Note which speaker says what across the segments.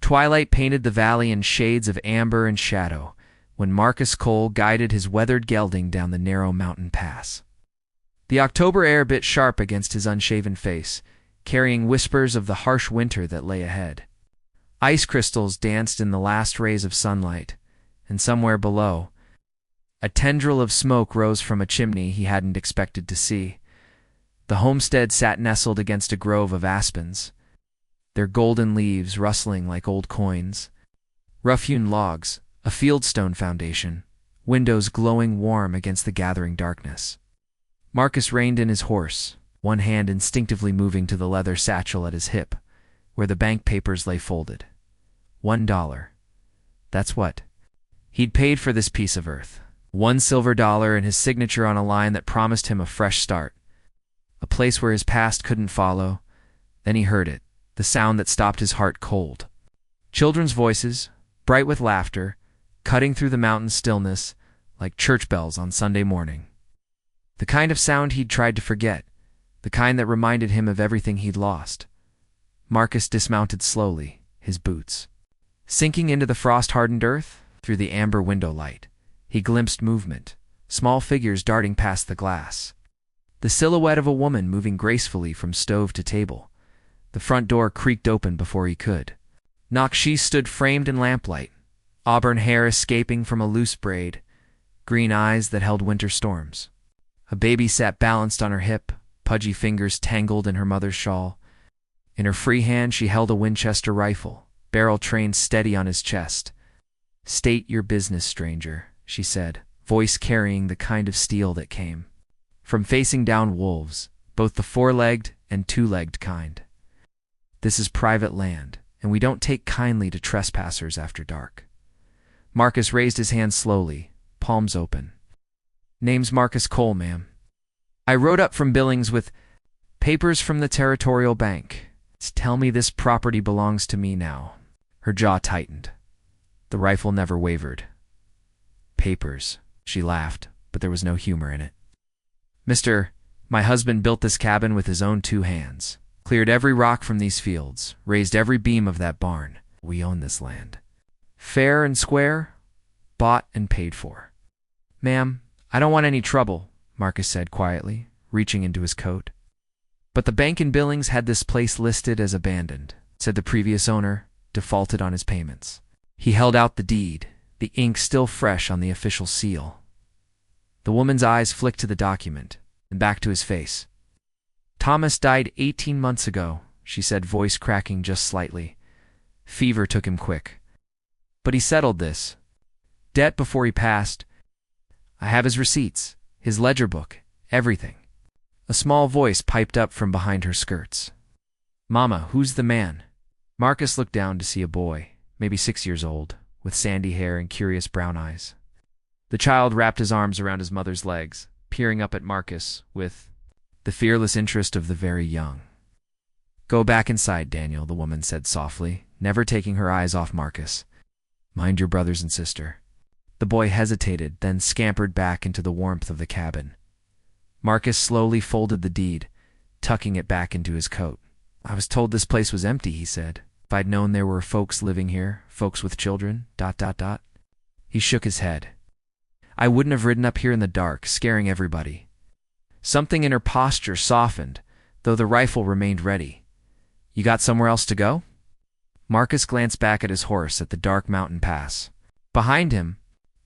Speaker 1: Twilight painted the valley in shades of amber and shadow when Marcus Cole guided his weathered gelding down the narrow mountain pass. The October air bit sharp against his unshaven face, carrying whispers of the harsh winter that lay ahead. Ice crystals danced in the last rays of sunlight, and somewhere below, a tendril of smoke rose from a chimney he hadn't expected to see. The homestead sat nestled against a grove of aspens, their golden leaves rustling like old coins. Rough-hewn logs, a fieldstone foundation, windows glowing warm against the gathering darkness. Marcus reined in his horse, one hand instinctively moving to the leather satchel at his hip, where the bank papers lay folded. $1. That's what he'd paid for this piece of earth. $1 silver and his signature on a line that promised him a fresh start. A place where his past couldn't follow. Then he heard it, the sound that stopped his heart cold. Children's voices, bright with laughter, cutting through the mountain stillness like church bells on Sunday morning. The kind of sound he'd tried to forget, the kind that reminded him of everything he'd lost. Marcus dismounted slowly, his boots sinking into the frost-hardened earth. Through the amber window light, he glimpsed movement, small figures darting past the glass. The silhouette of a woman moving gracefully from stove to table. The front door creaked open before he could knock. She stood framed in lamplight, auburn hair escaping from a loose braid, green eyes that held winter storms. A baby sat balanced on her hip, pudgy fingers tangled in her mother's shawl. In her free hand she held a Winchester rifle, barrel trained steady on his chest. "State your business, stranger," she said, voice carrying the kind of steel that came from facing down wolves, both the four-legged and two-legged kind. "This is private land, and we don't take kindly to trespassers after dark." Marcus raised his hand slowly, palms open. "Name's Marcus Cole, ma'am. I rode up from Billings with papers from the Territorial Bank. Tell me this property belongs to me now." Her jaw tightened. The rifle never wavered. "Papers," she laughed, but there was no humor in it. My husband built this cabin with his own 2 hands, cleared every rock from these fields, raised every beam of that barn. We own this land. Fair and square, bought and paid for." "Ma'am, I don't want any trouble," Marcus said quietly, reaching into his coat. "But the bank in Billings had this place listed as abandoned," said the previous owner, defaulted on his payments. He held out the deed, the ink still fresh on the official seal. The woman's eyes flicked to the document, and back to his face. "Thomas died 18 months ago," she said, voice cracking just slightly. "Fever took him quick. But he settled this debt before he passed. I have his receipts, his ledger book, everything." A small voice piped up from behind her skirts. "Mama, who's the man?" Marcus looked down to see a boy, maybe 6 years old, with sandy hair and curious brown eyes. The child wrapped his arms around his mother's legs, peering up at Marcus with the fearless interest of the very young. "Go back inside, Daniel," the woman said softly, never taking her eyes off Marcus. "Mind your brothers and sister." The boy hesitated, then scampered back into the warmth of the cabin. Marcus slowly folded the deed, tucking it back into his coat. "I was told this place was empty," he said. "If I'd known there were folks living here, folks with children, ... He shook his head. "I wouldn't have ridden up here in the dark, scaring everybody." Something in her posture softened, though the rifle remained ready. "You got somewhere else to go?" Marcus glanced back at his horse at the dark mountain pass. Behind him,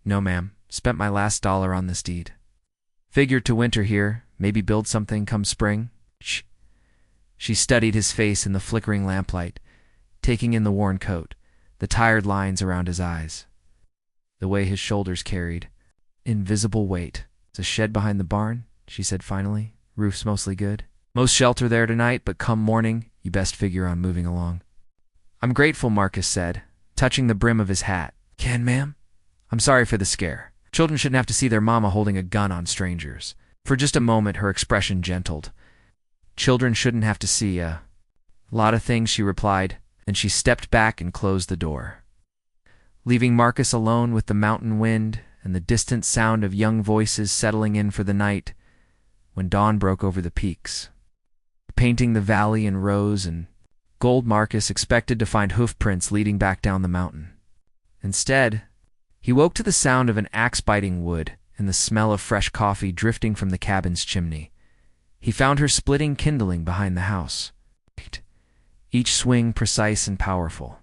Speaker 1: "No, ma'am. Spent my last dollar on this deed. Figured to winter here, maybe build something come spring." Shh. She studied his face in the flickering lamplight, taking in the worn coat, the tired lines around his eyes, the way his shoulders carried invisible weight. "It's a shed behind the barn," she said finally. "Roof's mostly good. Most shelter there tonight, but come morning, you best figure on moving along." "I'm grateful," Marcus said, touching the brim of his hat. "Can, ma'am? I'm sorry for the scare. Children shouldn't have to see their mama holding a gun on strangers." For just a moment her expression gentled. "Children shouldn't have to see a lot of things," she replied, and she stepped back and closed the door, leaving Marcus alone with the mountain wind and the distant sound of young voices settling in for the night. When dawn broke over the peaks, painting the valley in rose and gold. Marcus expected to find hoof prints leading back down the mountain. Instead, he woke to the sound of an axe biting wood and the smell of fresh coffee drifting from the cabin's chimney. He found her splitting kindling behind the house, each swing precise and powerful.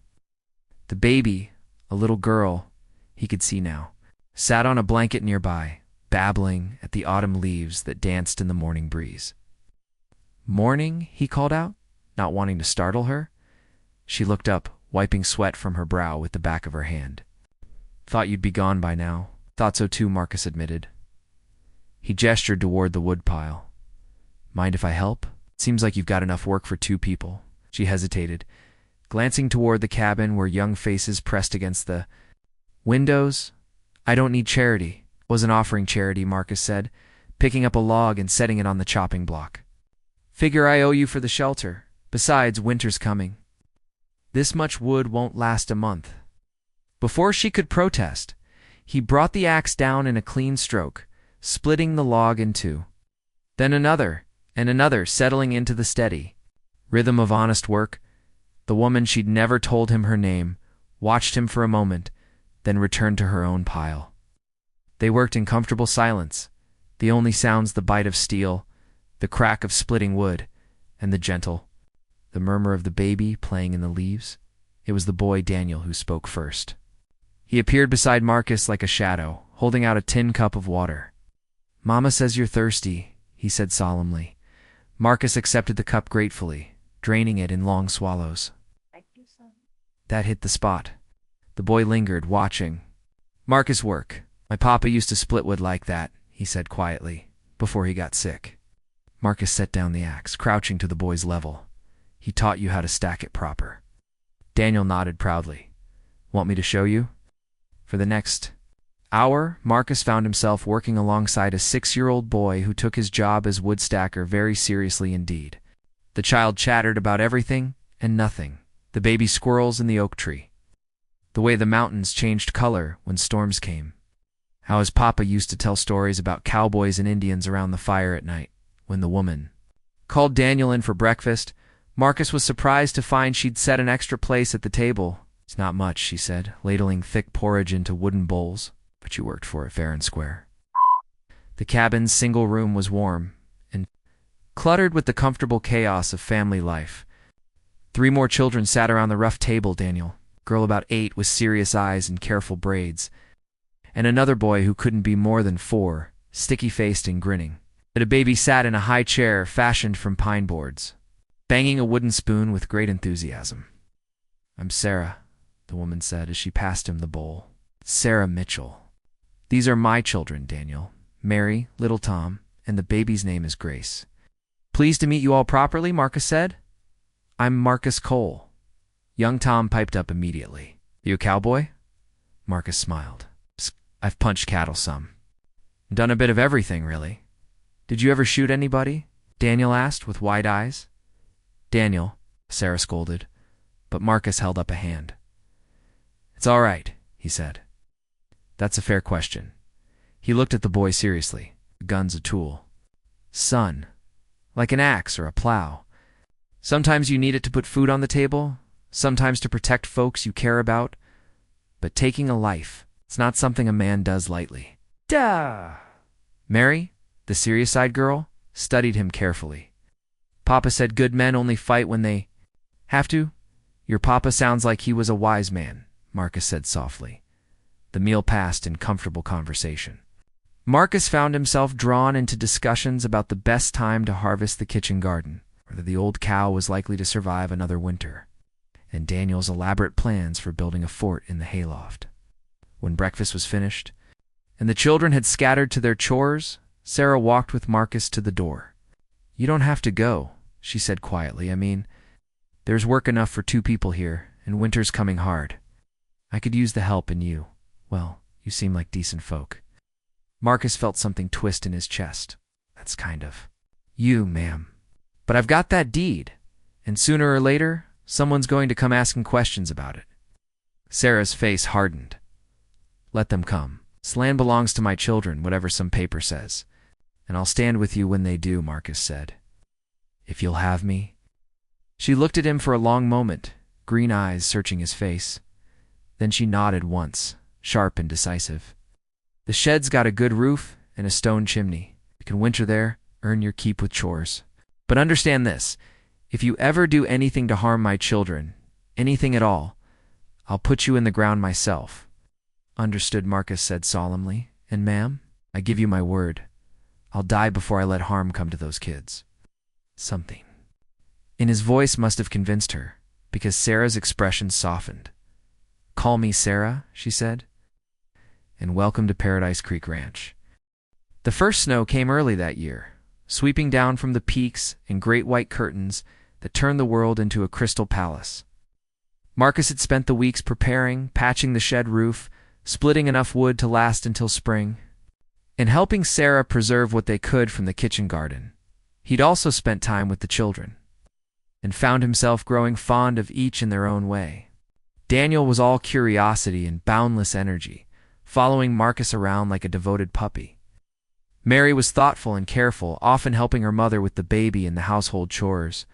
Speaker 1: The baby, a little girl, he could see now, sat on a blanket nearby, babbling at the autumn leaves that danced in the morning breeze. "Morning?" he called out, not wanting to startle her. She looked up, wiping sweat from her brow with the back of her hand. "Thought you'd be gone by now." "Thought so too," Marcus admitted. He gestured toward the woodpile. "Mind if I help? Seems like you've got enough work for 2 people. She hesitated, glancing toward the cabin where young faces pressed against the windows. "I don't need charity." "Wasn't offering charity," Marcus said, picking up a log and setting it on the chopping block. "Figure I owe you for the shelter. Besides, winter's coming. This much wood won't last a month." Before she could protest, he brought the axe down in a clean stroke, splitting the log in 2. Then another, and another, settling into the steady rhythm of honest work. The woman she'd never told him her name watched him for a moment, then returned to her own pile. They worked in comfortable silence, the only sounds the bite of steel, the crack of splitting wood, and the murmur of the baby playing in the leaves. It was the boy Daniel who spoke first. He appeared beside Marcus like a shadow, holding out a tin cup of water. "Mama says you're thirsty," he said solemnly. Marcus accepted the cup gratefully, draining it in long swallows.
Speaker 2: "Thank you, son."
Speaker 1: That hit the spot. The boy lingered, watching Marcus work. "My papa used to split wood like that," he said quietly, "before he got sick." Marcus set down the axe, crouching to the boy's level. "He taught you how to stack it proper." Daniel nodded proudly. "Want me to show you?" For the next hour, Marcus found himself working alongside a 6-year-old boy who took his job as wood stacker very seriously indeed. The child chattered about everything and nothing, the baby squirrels in the oak tree, the way the mountains changed color when storms came, how his papa used to tell stories about cowboys and Indians around the fire at night. When the woman called Daniel in for breakfast, Marcus was surprised to find she'd set an extra place at the table. "It's not much," she said, ladling thick porridge into wooden bowls, "but you worked for it fair and square." The cabin's single room was warm and cluttered with the comfortable chaos of family life. 3 more children sat around the rough table. Daniel, girl about 8 with serious eyes and careful braids, and another boy who couldn't be more than 4, sticky-faced and grinning. But a baby sat in a high chair fashioned from pine boards, banging a wooden spoon with great enthusiasm. "I'm Sarah," the woman said as she passed him the bowl. "Sarah Mitchell. These are my children, Daniel. Mary, little Tom, and the baby's name is Grace." "Pleased to meet you all properly," Marcus said. "I'm Marcus Cole." Young Tom piped up immediately. "You a cowboy?" Marcus smiled. "Psst, I've punched cattle some. Done a bit of everything, really." "Did you ever shoot anybody?" Daniel asked with wide eyes. "Daniel," Sarah scolded, but Marcus held up a hand. "It's all right," he said. "That's a fair question." He looked at the boy seriously. "A gun's a tool, son, like an axe or a plow. Sometimes you need it to put food on the table, sometimes to protect folks you care about, but taking a life, it's not something a man does lightly." "Duh!" Mary, the serious-eyed girl, studied him carefully. "Papa said good men only fight when they have to." "Your papa sounds like he was a wise man," Marcus said softly. The meal passed in comfortable conversation. Marcus found himself drawn into discussions about the best time to harvest the kitchen garden, whether the old cow was likely to survive another winter, and Daniel's elaborate plans for building a fort in the hayloft. When breakfast was finished, and the children had scattered to their chores, Sarah walked with Marcus to the door. "You don't have to go," she said quietly. "I mean, there's work enough for 2 people here, and winter's coming hard. I could use the help, and well, you seem like decent folk." Marcus felt something twist in his chest. "That's kind of you, ma'am. But I've got that deed, and sooner or later, someone's going to come asking questions about it." Sarah's face hardened. "Let them come. This land belongs to my children, whatever some paper says. And I'll stand with you when they do," Marcus said. "If you'll have me." She looked at him for a long moment, green eyes searching his face. Then she nodded once, sharp and decisive. The shed's got a good roof and a stone chimney. You can winter there, earn your keep with chores. But understand this, if you ever do anything to harm my children, anything at all, I'll put you in the ground myself. Understood, Marcus said solemnly. And ma'am, I give you my word. I'll die before I let harm come to those kids. Something in his voice must have convinced her, because Sarah's expression softened. Call me Sarah, she said, and welcome to Paradise Creek Ranch. The first snow came early that year, sweeping down from the peaks in great white curtains that turned the world into a crystal palace. Marcus had spent the weeks preparing, patching the shed roof, splitting enough wood to last until spring, and helping Sarah preserve what they could from the kitchen garden. He'd also spent time with the children, and found himself growing fond of each in their own way. Daniel was all curiosity and boundless energy, following Marcus around like a devoted puppy. Mary was thoughtful and careful, often helping her mother with the baby and the household chores.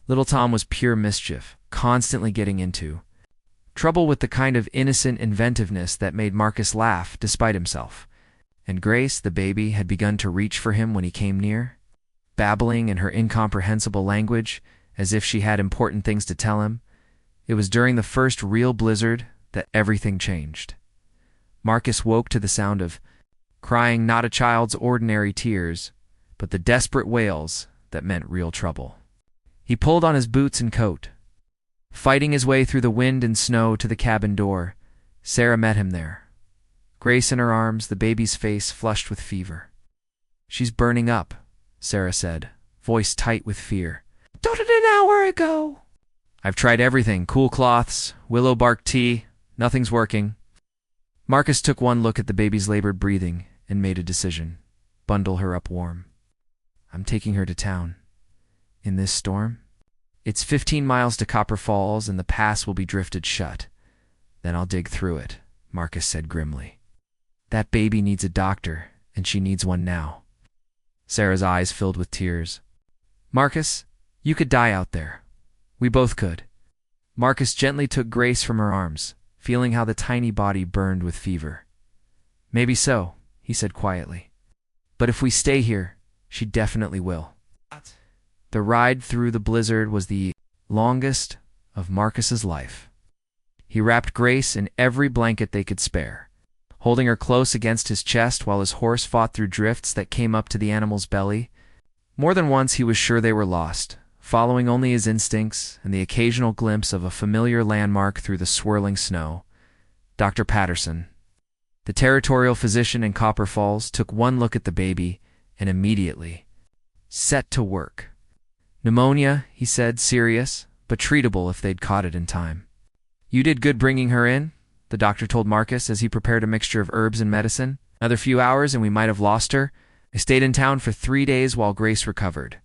Speaker 1: Little Tom was pure mischief, constantly getting into trouble with the kind of innocent inventiveness that made Marcus laugh despite himself. And Grace, the baby, had begun to reach for him when he came near, babbling in her incomprehensible language, as if she had important things to tell him. It was during the first real blizzard that everything changed. Marcus woke to the sound of crying, not a child's ordinary tears, but the desperate wails that meant real trouble. He pulled on his boots and coat. Fighting his way through the wind and snow to the cabin door, Sarah met him there. Grace in her arms, the baby's face flushed with fever. She's burning up, Sarah said, voice tight with fear. Told it an hour ago. I've tried everything, cool cloths, willow bark tea, nothing's working. Marcus took one look at the baby's labored breathing and made a decision. Bundle her up warm. I'm taking her to town. In this storm? It's 15 miles to Copper Falls and the pass will be drifted shut. Then I'll dig through it, Marcus said grimly. That baby needs a doctor, and she needs one now. Sarah's eyes filled with tears. Marcus, you could die out there. We both could. Marcus gently took Grace from her arms, feeling how the tiny body burned with fever. Maybe so, he said quietly. But if we stay here, she definitely will. The ride through the blizzard was the longest of Marcus's life. He wrapped Grace in every blanket they could spare, holding her close against his chest while his horse fought through drifts that came up to the animal's belly. More than once he was sure they were lost, following only his instincts and the occasional glimpse of a familiar landmark through the swirling snow. Dr. Patterson, the territorial physician in Copper Falls, took one look at the baby and immediately set to work. Pneumonia, he said, serious, but treatable if they'd caught it in time. You did good bringing her in, the doctor told Marcus as he prepared a mixture of herbs and medicine. Another few hours and we might have lost her. I stayed in town for 3 days while Grace recovered.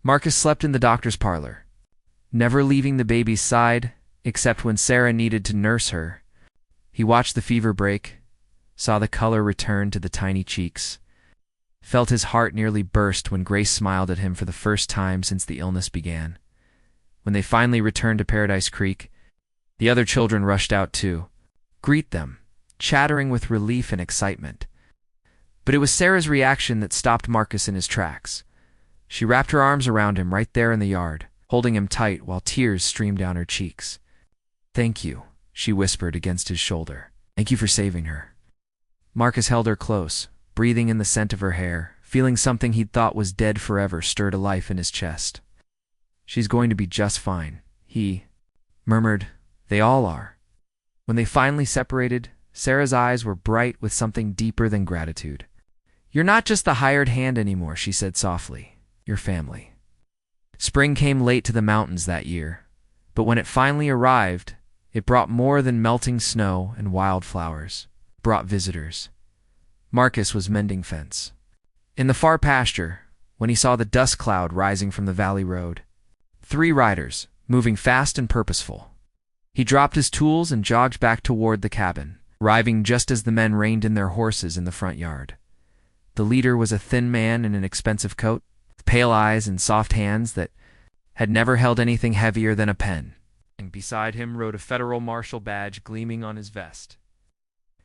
Speaker 1: Marcus slept in the doctor's parlor, never leaving the baby's side, except when Sarah needed to nurse her. He watched the fever break, saw the color return to the tiny cheeks, felt his heart nearly burst when Grace smiled at him for the first time since the illness began. When they finally returned to Paradise Creek, the other children rushed out to greet them, chattering with relief and excitement. But it was Sarah's reaction that stopped Marcus in his tracks. She wrapped her arms around him right there in the yard, holding him tight while tears streamed down her cheeks. Thank you, she whispered against his shoulder. Thank you for saving her. Marcus held her close, breathing in the scent of her hair, feeling something he'd thought was dead forever stir to life in his chest. She's going to be just fine, he murmured. They all are. When they finally separated, Sarah's eyes were bright with something deeper than gratitude. You're not just the hired hand anymore, she said softly. You're family. Spring came late to the mountains that year, but when it finally arrived, it brought more than melting snow and wildflowers. It brought visitors. Marcus was mending fence. In the far pasture, when he saw the dust cloud rising from the valley road, 3 riders, moving fast and purposeful. He dropped his tools and jogged back toward the cabin, arriving just as the men reined in their horses in the front yard. The leader was a thin man in an expensive coat, with pale eyes and soft hands that had never held anything heavier than a pen, and beside him rode a federal marshal badge gleaming on his vest.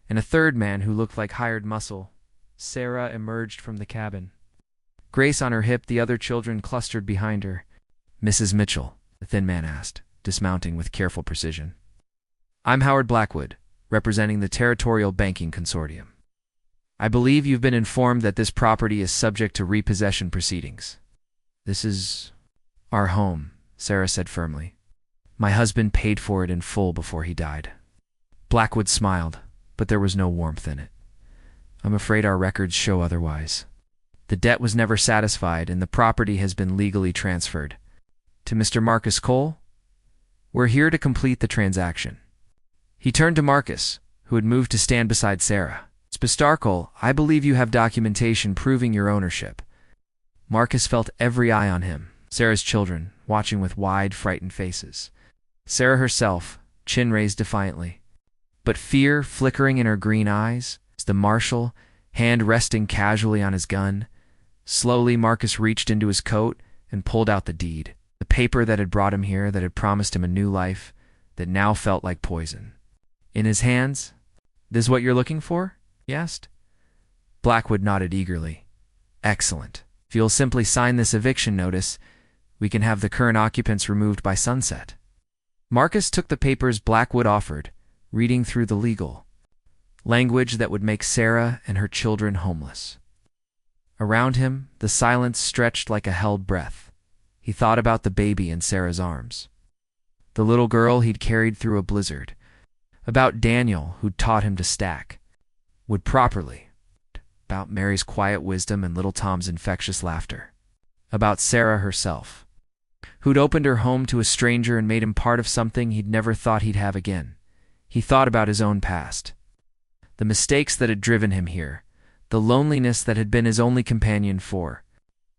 Speaker 1: And a third man who looked like hired muscle. Sarah emerged from the cabin. Grace on her hip, the other children clustered behind her. "Mrs. Mitchell," the thin man asked, dismounting with careful precision. "I'm Howard Blackwood, representing the Territorial Banking Consortium. I believe you've been informed that this property is subject to repossession proceedings." "This is our home," Sarah said firmly. "My husband paid for it in full before he died." Blackwood smiled, but there was no warmth in it. "I'm afraid our records show otherwise. The debt was never satisfied, and the property has been legally transferred. To Mr. Marcus Cole? We're here to complete the transaction." He turned to Marcus, who had moved to stand beside Sarah. "Mr. Cole, I believe you have documentation proving your ownership." Marcus felt every eye on him, Sarah's children, watching with wide, frightened faces. Sarah herself, chin raised defiantly. But fear flickering in her green eyes, as the marshal, hand resting casually on his gun. Slowly, Marcus reached into his coat and pulled out the deed, the paper that had brought him here, that had promised him a new life, that now felt like poison. In his hands, "This is what you're looking for?" he asked. Blackwood nodded eagerly. "Excellent. If you'll simply sign this eviction notice, we can have the current occupants removed by sunset." Marcus took the papers Blackwood offered, reading through the legal language that would make Sarah and her children homeless. Around him, the silence stretched like a held breath. He thought about the baby in Sarah's arms, the little girl he'd carried through a blizzard, about Daniel, who'd taught him to stack, would properly, about Mary's quiet wisdom and little Tom's infectious laughter, about Sarah herself, who'd opened her home to a stranger and made him part of something he'd never thought he'd have again. He thought about his own past, the mistakes that had driven him here, the loneliness that had been his only companion for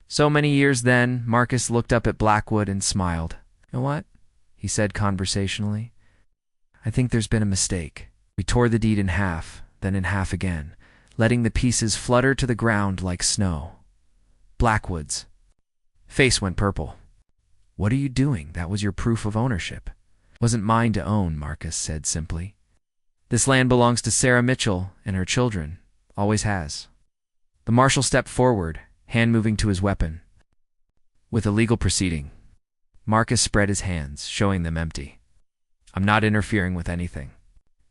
Speaker 1: so many years. Then Marcus looked up at Blackwood and smiled. "You know what?" he said conversationally. "I think there's been a mistake." We tore the deed in half, then in half again, letting the pieces flutter to the ground like snow. Blackwood's face went purple. "What are you doing? That was your proof of ownership." "Wasn't mine to own," Marcus said simply. "This land belongs to Sarah Mitchell and her children. Always has." The marshal stepped forward, hand moving to his weapon. "With a legal proceeding." Marcus spread his hands, showing them empty. "I'm not interfering with anything.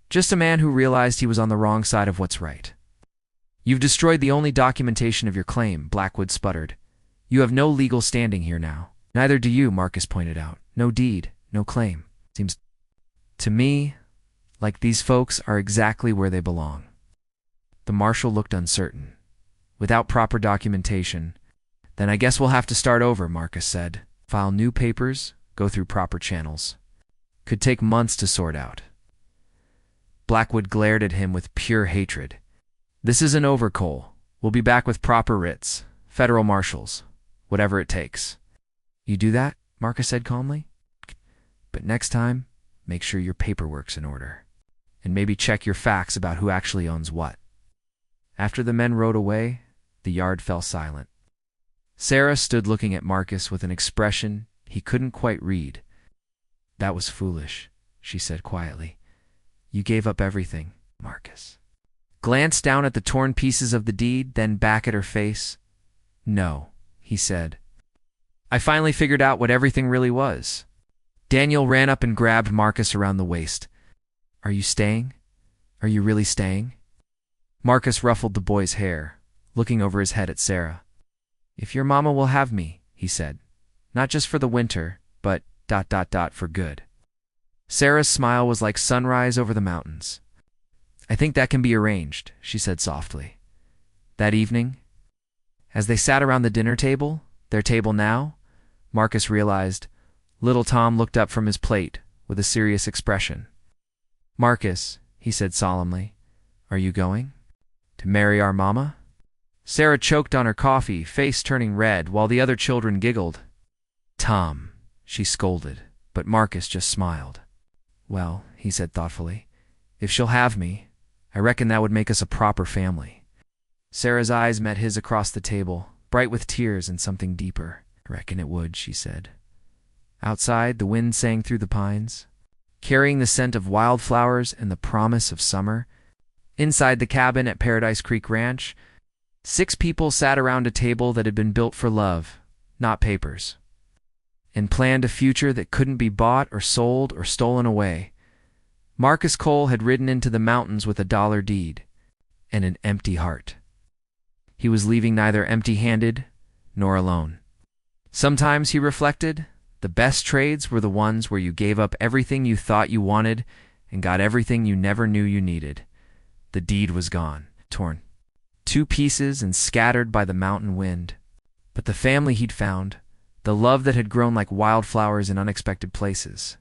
Speaker 1: Just a man who realized he was on the wrong side of what's right." "You've destroyed the only documentation of your claim," Blackwood sputtered. "You have no legal standing here now." "Neither do you," Marcus pointed out. "No deed, no claim. Seems to me like these folks are exactly where they belong." The marshal looked uncertain. "Without proper documentation, then I guess we'll have to start over," Marcus said. "File new papers, go through proper channels. Could take months to sort out." Blackwood glared at him with pure hatred. "This isn't over, Cole. We'll be back with proper writs, federal marshals, whatever it takes." "You do that?" Marcus said calmly. "But next time, make sure your paperwork's in order. And maybe check your facts about who actually owns what." After the men rode away, the yard fell silent. Sarah stood looking at Marcus with an expression he couldn't quite read. "That was foolish," she said quietly. "You gave up everything, Marcus." Glanced down at the torn pieces of the deed, then back at her face. "No," he said. "I finally figured out what everything really was." Daniel ran up and grabbed Marcus around the waist. "Are you staying? Are you really staying?" Marcus ruffled the boy's hair, looking over his head at Sarah. "If your mama will have me," he said. "Not just for the winter, but ... for good." Sarah's smile was like sunrise over the mountains. "I think that can be arranged," she said softly. That evening, as they sat around the dinner table, their table now, Marcus realized, little Tom looked up from his plate with a serious expression. "Marcus," he said solemnly, "are you going to marry our mama?" Sarah choked on her coffee, face turning red, while the other children giggled. "Tom," she scolded, but Marcus just smiled. "Well," he said thoughtfully, "if she'll have me, I reckon that would make us a proper family." Sarah's eyes met his across the table, bright with tears and something deeper. "I reckon it would," she said. Outside, the wind sang through the pines, carrying the scent of wildflowers and the promise of summer. Inside the cabin at Paradise Creek Ranch, 6 people sat around a table that had been built for love, not papers, and planned a future that couldn't be bought or sold or stolen away. Marcus Cole had ridden into the mountains with a dollar deed and an empty heart. He was leaving neither empty-handed nor alone. Sometimes, he reflected, the best trades were the ones where you gave up everything you thought you wanted and got everything you never knew you needed. The deed was gone, torn 2 pieces and scattered by the mountain wind. But the family he'd found, the love that had grown like wildflowers in unexpected places,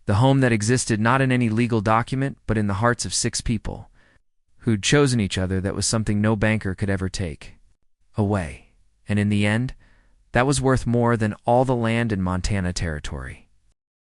Speaker 1: the home that existed not in any legal document but in the hearts of 6 people who'd chosen each other, that was something no banker could ever take away. And in the end, that was worth more than all the land in Montana Territory.